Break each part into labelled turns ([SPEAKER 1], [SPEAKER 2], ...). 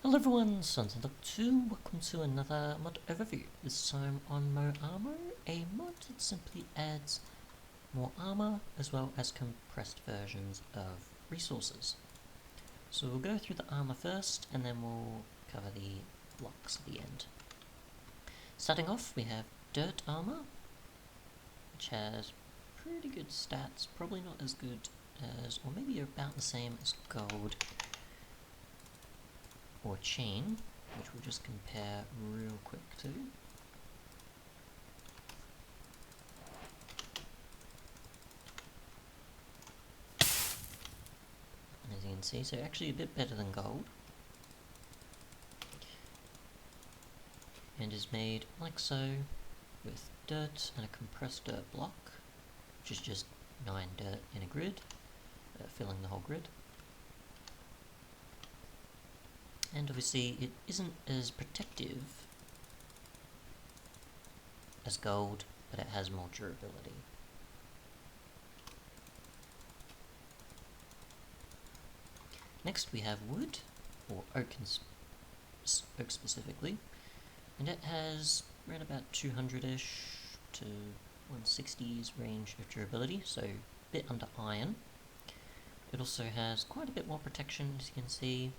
[SPEAKER 1] Hello everyone, Sunset2, welcome to another mod overview. This time on Armo, a mod that simply adds more armor as well as compressed versions of resources. So we'll go through the armor first and then we'll cover the blocks at the end. Starting off we have dirt armor, which has pretty good stats, probably not as good as, or maybe about the same as gold or chain, which we'll just compare real quick to. And as you can see, so actually a bit better than gold. And is made like so, with dirt and a compressed dirt block, which is just 9 dirt in a grid, filling the whole grid. And obviously it isn't as protective as gold, but it has more durability. Next we have wood, or oak specifically, and it has around about 200-ish to 160s range of durability, so a bit under iron. It also has quite a bit more protection, as you can see.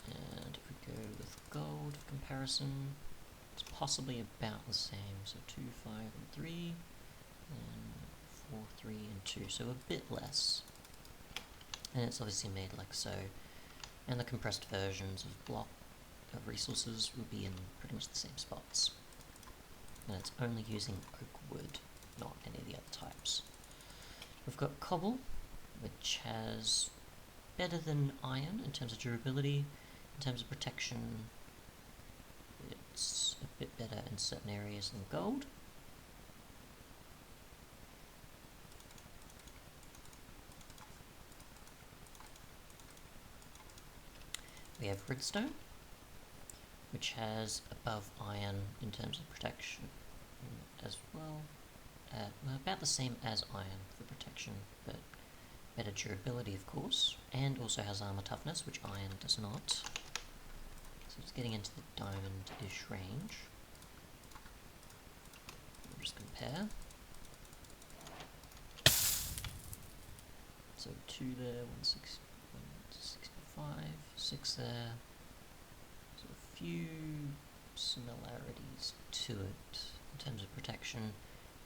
[SPEAKER 1] And if we go with gold for comparison, it's possibly about the same, so 2, 5, and 3, and 4, 3, and 2, so a bit less. And it's obviously made like so, and the compressed versions of resources will be in pretty much the same spots. And it's only using oak wood, not any of the other types. We've got Cobble, which has better than iron in terms of durability. In terms of protection, it's a bit better in certain areas than gold. We have Redstone, which has above iron in terms of protection as well. About the same as iron for protection, but better durability of course, and also has armor toughness, which iron does not. So it's getting into the diamond-ish range. We'll just compare. So 2 there, 165, 6 there. So a few similarities to it in terms of protection,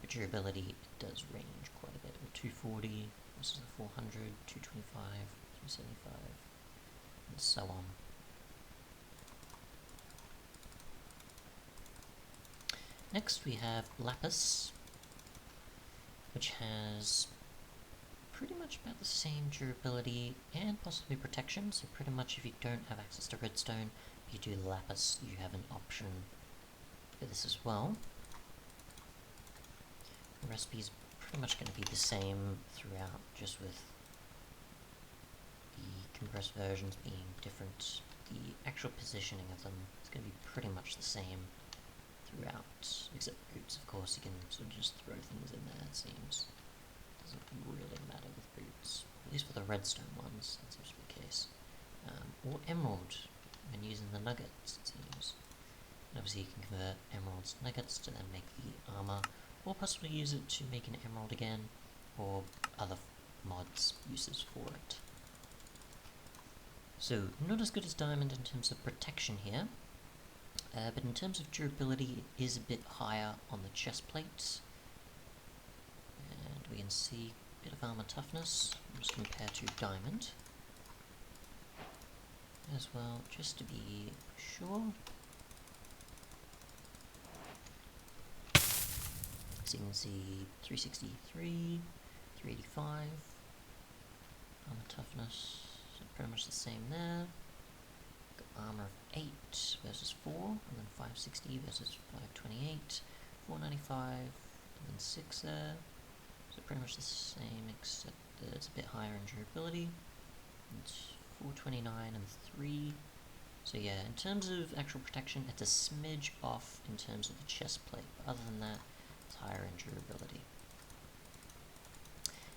[SPEAKER 1] but durability it does range quite a bit. With 240 versus the 400, 225, 375, and so on. Next we have Lapis, which has pretty much about the same durability and possibly protection, so pretty much if you don't have access to redstone, you do Lapis, you have an option for this as well. The recipe is pretty much going to be the same throughout, just with the compressed versions being different. The actual positioning of them is going to be pretty much the same throughout, except boots, of course. You can sort of just throw things in there, it seems. Doesn't really matter with boots, at least for the redstone ones, that seems to be the case. Or emerald, when using the nuggets, it seems. And obviously you can convert emeralds to nuggets to then make the armor, or possibly use it to make an emerald again, or other mods uses for it. So, not as good as diamond in terms of protection here, but in terms of durability it is a bit higher on the chest plates. And we can see a bit of armor toughness, just compared to diamond. As well, just to be sure. So you can see 363, 385, armor toughness, so pretty much the same there. Got armor of 8 versus 4, and then 560 versus 528, 495, and then 6 there. So pretty much the same, except that it's a bit higher in durability. It's 429 and 3. So yeah, in terms of actual protection, it's a smidge off in terms of the chest plate, but other than that, it's higher in durability.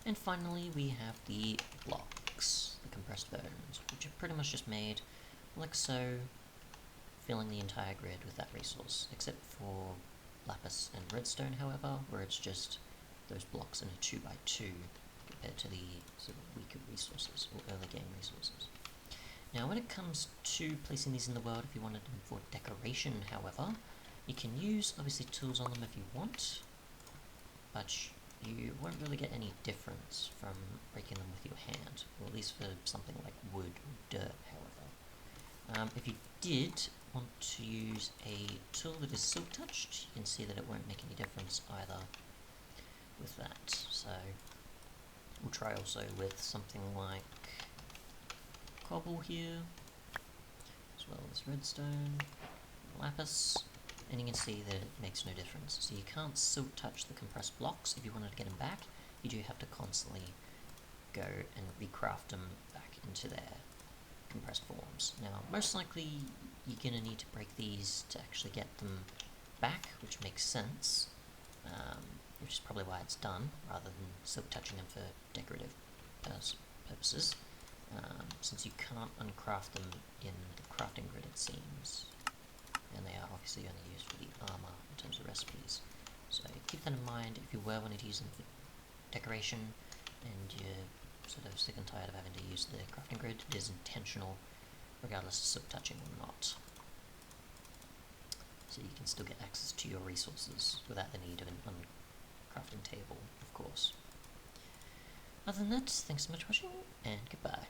[SPEAKER 1] And finally, we have the blocks, the compressed versions, which are pretty much just made like so, filling the entire grid with that resource, except for Lapis and Redstone, however, where it's just those blocks in a 2x2 compared to the sort of weaker resources, or early game resources. Now when it comes to placing these in the world, if you wanted them for decoration, however, you can use, obviously, tools on them if you want, but you won't really get any difference from breaking them with your hand, or at least for something like wood or dirt, however. If you did want to use a tool that is silk touched, you can see that it won't make any difference either with that. So we'll try also with something like Cobble here, as well as Redstone, Lapis, and you can see that it makes no difference. So you can't silk touch the compressed blocks. If you wanted to get them back, you do have to constantly go and recraft them back into their compressed forms. Now, most likely you're going to need to break these to actually get them back, which makes sense, which is probably why it's done, rather than silk touching them for decorative purposes, since you can't uncraft them in the crafting grid, it seems, and they are obviously only used for the armour in terms of recipes. So keep that in mind if you were wanting to use them for decoration, and you're sort of sick and tired of having to use the crafting grid. It is intentional, regardless of silk touching or not. So you can still get access to your resources without the need of an uncrafting table, of course. Other than that, thanks so much for watching, and goodbye.